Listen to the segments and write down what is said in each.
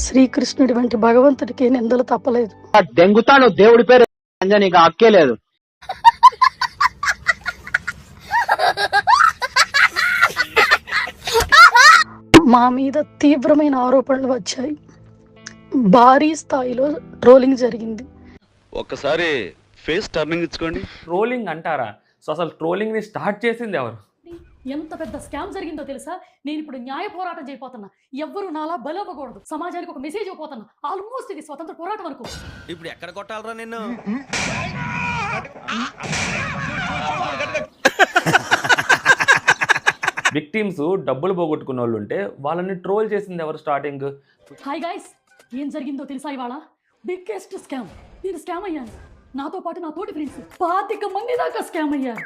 శ్రీకృష్ణుడి వంటి భగవంతుడికి నిందలు తప్పలేదు. దెంగుతాను దేవుడి పేరు నీకు హక్కే లేదు. మా మీద తీవ్రమైన ఆరోపణలు వచ్చాయి. భారీ స్థాయిలో ట్రోలింగ్ జరిగింది. ఒక్కసారి ఫేస్ టర్నింగ్ ఇచ్చుకోండి. ట్రోలింగ్ అంటారా? సో అసలు ట్రోలింగ్ ని స్టార్ట్ చేసింది ఎవరు? ఎంత పెద్ద స్కామ్ జరిగిందో తెలుసా? నేను ఇప్పుడు న్యాయ పోరాటం చేయబోతున్నా. ఎవ్వరు నాలా బలవ్వకూడదు. సమాజానికి ఒక మెసేజ్ ఇవ్వబోతున్నా. ఆల్మోస్ట్ ఇది స్వతంత్ర పోరాటం వరకు. ఇప్పుడు ఎక్కడ కొట్టాలరా నిన్ను? విక్టిమ్స్ డబ్బులు పోగొట్టుకున్న వాళ్ళు ఉంటే వాళ్ళని ట్రోల్ చేసింది ఎవరు స్టార్టింగ్? హాయ్ గైస్, ఏం జరిగిందో తెలుసా? ఇవాళ బిగ్గెస్ట్ స్కామ్. నేను స్కామ్ అయ్యాను. నాతో పాటు నా తోటి ఫ్రెండ్స్ 25 మంది దాకా స్కామ్ అయ్యారు.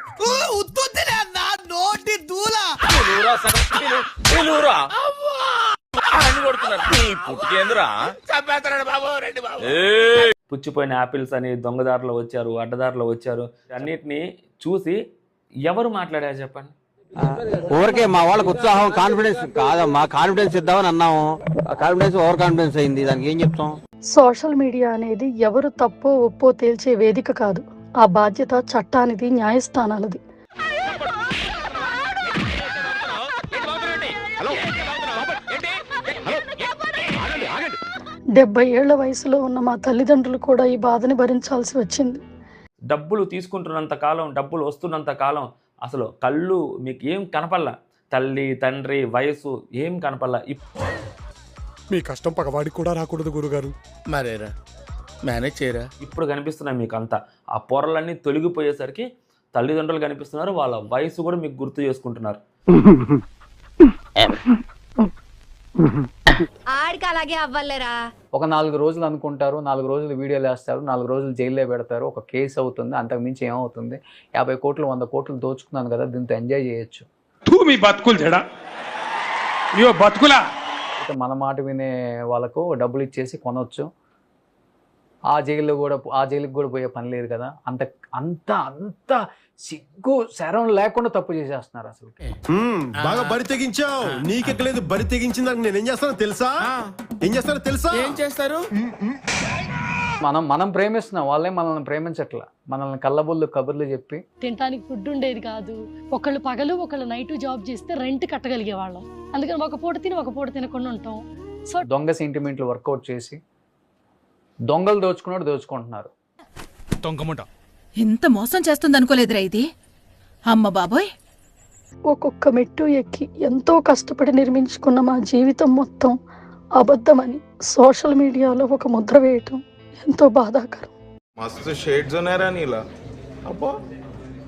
పుచ్చిపోయిన యాపిల్స్ అని దొంగదారులు వచ్చారు, అడ్డదారులు వచ్చారు. అన్నిటినీ చూసి ఎవరు మాట్లాడారు చెప్పండి? ఊరికే మా వాళ్ళకి ఉత్సాహం, కాన్ఫిడెన్స్ కాదమ్మా, కాన్ఫిడెన్స్ ఇద్దామని అన్నాము. కాన్ఫిడెన్స్ ఓవర్ కాన్ఫిడెన్స్ అయింది. దానికి ఏం చెప్తాం? సోషల్ మీడియా అనేది ఎవరు తప్పో ఒప్పో తేల్చే వేదిక కాదు. ఆ బాధ్యత చట్టానిది, న్యాయస్థానాలది. 70 ఏళ్ల వయసులో ఉన్న మా తల్లిదండ్రులు కూడా ఈ బాధని భరించాల్సి వచ్చింది. డబ్బులు తీసుకుంటున్నంత కాలం, డబ్బులు వస్తున్నంత కాలం అసలు కళ్ళు మీకు ఏం కనపల్లా. తల్లి, తండ్రి, వయసు ఏం కనపల్లా. మీ కష్టం పగవాడికి కూడా రాకూడదు గురుగారు. మరేరా మేనేజ్ చేయరా. ఇప్పుడు కనిపిస్తున్నాయి మీకు అంతా. ఆ పొరలన్నీ తొలగిపోయేసరికి తల్లిదండ్రులు కనిపిస్తున్నారు. వాళ్ళ వయసు కూడా మీకు గుర్తు చేసుకుంటున్నారు. ఆడికి అలాగే అవ్వలేరా. ఒక 4 రోజులు అనుకుంటారు, 4 రోజులు వీడియోలు వేస్తారు, 4 రోజులు జైల్లో పెడతారు. ఒక కేసు అవుతుంది, అంతకు మించి ఏమవుతుంది? 50 కోట్లు 100 కోట్లు దోచుకున్నాను కదా, దీంతో ఎంజాయ్ చేయొచ్చు. మీ బతుకులు చెడా బతుకులా. మన మాట వినే వాళ్ళకు డబ్బులు ఇచ్చేసి కొనవచ్చు. ఆ జైలుకి కూడా పోయే పని లేదు కదా. అంత అంత అంత సిగ్గు శరం లేకుండా తప్పు చేసేస్తున్నారు అసలు. బాగా బరి తెగించావు. నీకెక్కలేదు, బరి తెగించిందని నేను ఏం చేస్తానో తెలుసా? ఏం చేస్తారు? మనం ప్రేమిస్తున్నాం, వాళ్ళే మనల్ని ప్రేమించట్లా. మనల్ని కళ్ళబొల్లు కబుర్లు చెప్పి. తినడానికి ఫుడ్ ఉండేది కాదు. ఒకళ్ళు పగలు ఒకళ్ళు నైట్ జాబ్ చేస్తే రెంట్ కట్టగలిగే వాళ్ళం. అందుకని ఒక పూట తిని ఒక పూట తినకుండా ఉంటాం. సో దొంగ సెంటిమెంట్లు వర్కౌట్ చేసి దొంగలు దోచుకుంటున్నారు. దొంగముండ ఎంత మోసం చేస్తుంది అనుకోలేదురా ఇది. అమ్మ బాబోయ్. ఒక్కొక్క మెట్టు ఎక్కి ఎంతో కష్టపడి నిర్మించుకున్న మా జీవితం మొత్తం అబద్ధమని సోషల్ మీడియాలో ఒక ముద్ర వేయటం ఎంతో బాధాకరం. మస్తు షేడ్స్ ఉన్నారా నీలా. అబ్బో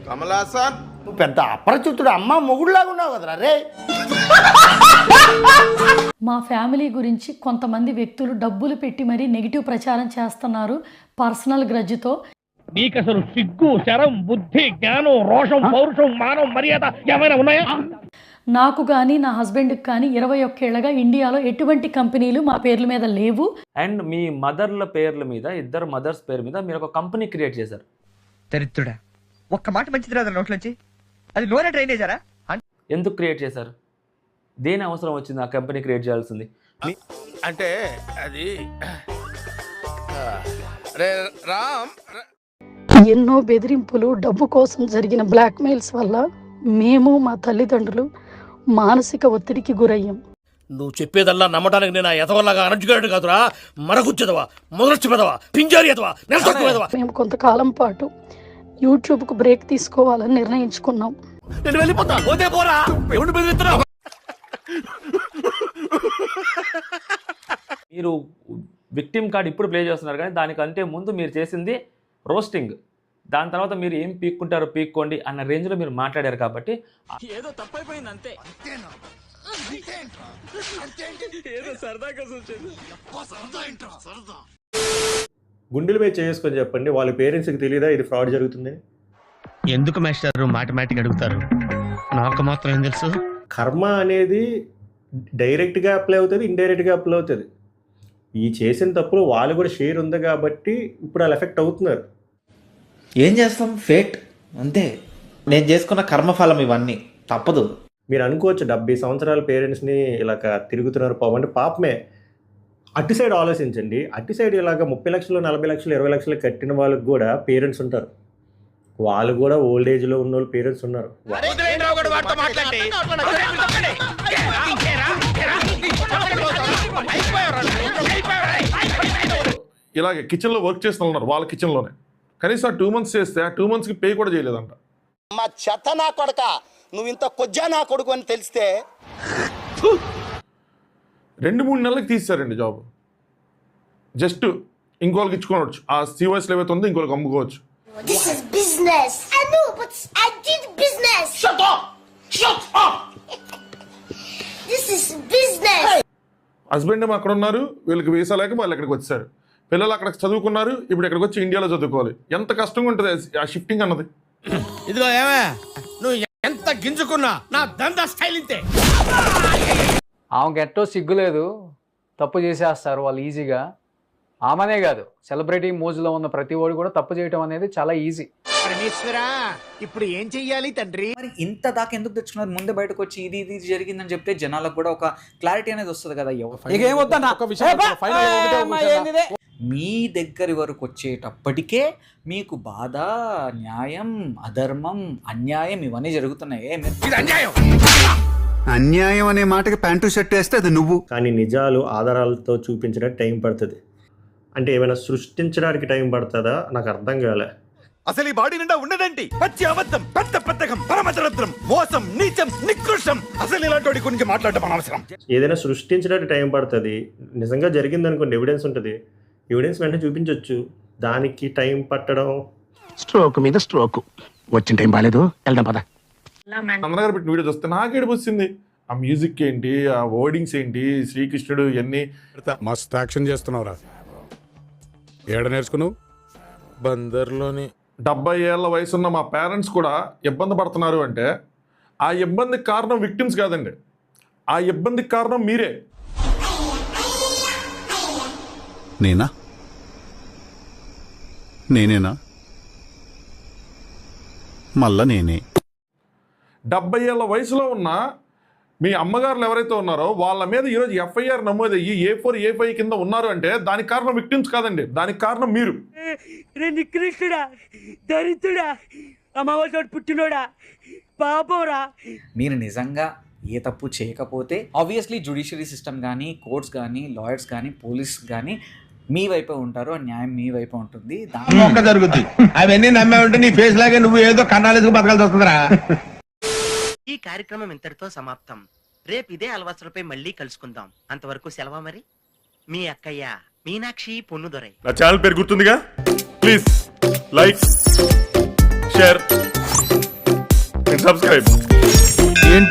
కమలాసన్, నువ్వు పెద్ద అపరిచితుడు, అమ్మ మొగుడులాగా ఉన్నావు కదరా రే. మా ఫ్యామిలీ గురించి కొంతమంది వ్యక్తులు డబ్బులు పెట్టి మరీ నెగిటివ్ ప్రచారం చేస్తున్నారు పర్సనల్ గ్రడ్జ్తో. నీకసలు సిగ్గు, శరం, బుద్ధి, జ్ఞానం, రోషం, పౌరుషం, మానం, మర్యాద ఏమైనా ఉన్నాయా? నాకు కానీ నా హస్బెండ్కి కానీ 21 ఏళ్ళగా ఇండియాలో ఎటువంటి కంపెనీలు మా పేర్ల మీద లేవు. అండ్ మీ మదర్ల పేర్ల మీద, ఇద్దరు మదర్స్ పేరు మీద మీరు ఒక కంపెనీ క్రియేట్ చేశారు. దరిద్రుడా, ఒక్క మాట మంచిది రాదు నోట్లోంచి. అది లోనే ట్రైన్ చేశారా? ఎందుకు క్రియేట్ చేశారు? దేని అవసరం వచ్చింది ఆ కంపెనీ క్రియేట్ చేయాల్సింది? అంటే అది రామ్, ఎన్నో బెదిరింపులు, డబ్బు కోసం జరిగిన బ్లాక్మెయిల్స్ వల్ల మేము, మా తల్లిదండ్రులు మానసిక ఒత్తిడికి గురయ్యాం. నువ్వు చెప్పేదల్లా నమ్మటానికి నేను ఎదవల్లాగా అనర్జుగాడు కాదురా. మరగుచ్చదవా, మొదలొచ్చి పెదవా, పింజారి ఎదవా, నెలసొక్కుదవా. మేము కొంతకాలం పాటు యూట్యూబ్కు బ్రేక్ తీసుకోవాలని నిర్ణయించుకున్నాం. నేను వెళ్ళిపోతా. పోతే పోరా, ఎవరు బెదిరిస్తున్నావు? మీరు విక్టిమ్ కార్డ్ ఇప్పుడు ప్లే చేస్తున్నారు, కానీ దానికంటే ముందు మీరు చేసింది రోస్టింగ్. దాని తర్వాత మీరు ఏం పీక్కుంటారో పీక్కోండి అన్న రేంజ్లో మీరు మాట్లాడారు. కాబట్టి ఏదో తప్పైపోయింది అంతే. గుండెల మీద చేసుకొని చెప్పండి, వాళ్ళ పేరెంట్స్కి తెలియదా ఇది ఫ్రాడ్ జరుగుతుంది? ఎందుకు మాస్టర్ మాటమాటిక్ అడుగుతారు? నాకు మాత్రం ఏం తెలుసు. కర్మ అనేది డైరెక్ట్గా అప్లై అవుతుంది, ఇండైరెక్ట్గా అప్లై అవుతుంది. ఈ చేసిన తప్పులు వాళ్ళు కూడా షేర్ ఉంది కాబట్టి ఇప్పుడు వాళ్ళు ఎఫెక్ట్ అవుతున్నారు. ఏం చేస్తాం, ఫేట్ అంతే. నేను చేసుకున్న కర్మఫలం ఇవన్నీ, తప్పదు. మీరు అనుకోవచ్చు 70 సంవత్సరాల పేరెంట్స్ని ఇలా తిరుగుతున్నారు పాపం అంటే, పాపమే అటు సైడ్ ఆలోచించండి. అటు సైడ్ ఇలాగ 30 లక్షలు 40 లక్షలు 20 లక్షలు కట్టిన వాళ్ళకి కూడా పేరెంట్స్ ఉంటారు. వాళ్ళు కూడా ఓల్డ్ ఏజ్లో ఉన్న వాళ్ళు పేరెంట్స్ ఉన్నారు. ఇలాగే కిచెన్లో వర్క్ చేస్తూ ఉన్నారు వాళ్ళ కిచెన్లోనే. కనీసం 2 months చేస్తే ఆ 2 monthsకి పే కూడా చేయలేదంట. మా చెత్త నా కొడక, నువ్వు ఇంత కొజ్జా నా కొడుకు అని తెలిస్తే 2-3 నెలలకు తీస్తారండి జాబ్. జస్ట్ ఇంకోళ్ళకి ఇచ్చుకోవచ్చు. ఆ COSలో ఏవైతే ఉందో ఇంకోళ్ళకి అమ్ముకోవచ్చు. హస్బెండ్ ఏమో అక్కడ ఉన్నారు, వీళ్ళకి వీసా లేక వాళ్ళు ఇక్కడికి వచ్చారు. పిల్లలు అక్కడ చదువుకున్నారు, ఇప్పుడు ఇక్కడికి వచ్చి ఇండియాలో చదువుకోవాలి. ఎంత కష్టంగా ఉంటుంది ఆ షిఫ్టింగ్ అన్నది. ఇదిగో ఏమే, నువ్వు ఎంత గింజుకున్నా నా దందా స్టైల్ ఇంతే. ఆమెకి ఎట్టో సిగ్గులేదు, తప్పు చేసేస్తారు వాళ్ళు ఈజీగా. ఆమెనే కాదు, సెలబ్రిటీ మోజులో ఉన్న ప్రతి వాడు కూడా తప్పు చేయటం అనేది చాలా ఈజీ. ఇప్పుడు ఏం చెయ్యాలి తండ్రి? మరి ఇంత దాకా ఎందుకు తెచ్చుకున్నారు? ముందే బయటకు వచ్చి ఇది ఇది జరిగిందని చెప్తే జనాలకు కూడా ఒక క్లారిటీ అనేది వస్తుంది కదా. మీ దగ్గర వరకు వచ్చేటప్పటికే మీకు బాధ, న్యాయం, అధర్మం, అన్యాయం ఇవన్నీ జరుగుతున్నాయి. అన్యాయం అనే మాటకి ప్యాంటు షర్ట్ వేస్తే అది నువ్వు. కానీ నిజాలు ఆధారాలతో చూపించడానికి టైం పడుతుంది. అంటే ఏమైనా సృష్టించడానికి టైం పడుతుందా నాకు అర్థం కాలే. అసలు ఈ బాడీ నిండా ఉండదండి పచ్చి అబద్ధం, పెద్ద పెద్దకం, పరమచరత్రం, మోసం, నీచం, నికృష్టం. అసలు ఇలాంటి వాడి గురించి మాట్లాడటం అనవసరం. ఏదైనా సృష్టించడానికి టైం పడుతుంది. నిజంగా జరిగింది అనుకోండి, ఎవిడెన్స్ ఉంటుంది, ఎవిడెన్స్ వెంటనే చూపించవచ్చు. దానికి టైం పట్టడం స్ట్రోక్ మీద స్ట్రోక్. వచ్చిన టైం బాగాలేదు, వెళ్దాం పద. అందరూ పెట్టిన వీడియో చూస్తే నాకు ఏడుపు వచ్చింది. ఆ మ్యూజిక్ ఏంటి, ఆ వర్డింగ్స్ ఏంటి, శ్రీకృష్ణుడు ఇవన్నీ. మస్తు యాక్షన్ చేస్తున్నావురా. ఏడ నేర్చుకున్నావు? బందర్లోని. 70 ఏళ్ల వయసున్న మా పేరెంట్స్ కూడా ఇబ్బంది పడుతున్నారు అంటే ఆ ఇబ్బందికి కారణం విక్టిమ్స్ కాదండి, ఆ ఇబ్బందికి కారణం మీరే. నేనేనా మళ్ళా నేనే. 70 ఏళ్ల వయసులో ఉన్న మీ అమ్మగారులు ఎవరైతే ఉన్నారో వాళ్ళ మీద ఈరోజు FIR నమోదయ్యి A4 A5 కింద ఉన్నారు అంటే దానికి కారణం విక్టిమ్స్ కాదండి, దానికి కారణం మీరు. నికృష్టుడా, దరిద్రుడా, అమ్మవారి పుట్టినోడా, పాపంరా. మీరు నిజంగా ఏ తప్పు చేయకపోతే ఆబ్వియస్లీ జ్యుడిషియరీ సిస్టమ్ కానీ, కోర్ట్స్ కానీ, లాయర్స్ కానీ, పోలీస్ కానీ మీ వైపే ఉంటారు. న్యాయం మీ వైపే ఉంటుంది. జరుగుతుంది అవన్నీ నమ్మే ఉంటే నీ ఫేస్ లాగే నువ్వు ఏదో కన్నాలేసుకు బతకాల్సి వస్తుందిరా. ఈ కార్యక్రమం ఇంతటితో సమాప్తం. రేపు ఇదే అలవాసులపై మళ్ళీ కలుసుకుందాం. అంతవరకు సెలవా మరి. మీ అక్కయ్య మీనాక్షి పొన్నుదొరై. నా ఛానల్ పేరు గుర్తుందిగా, please like, share and subscribe. ఏంటి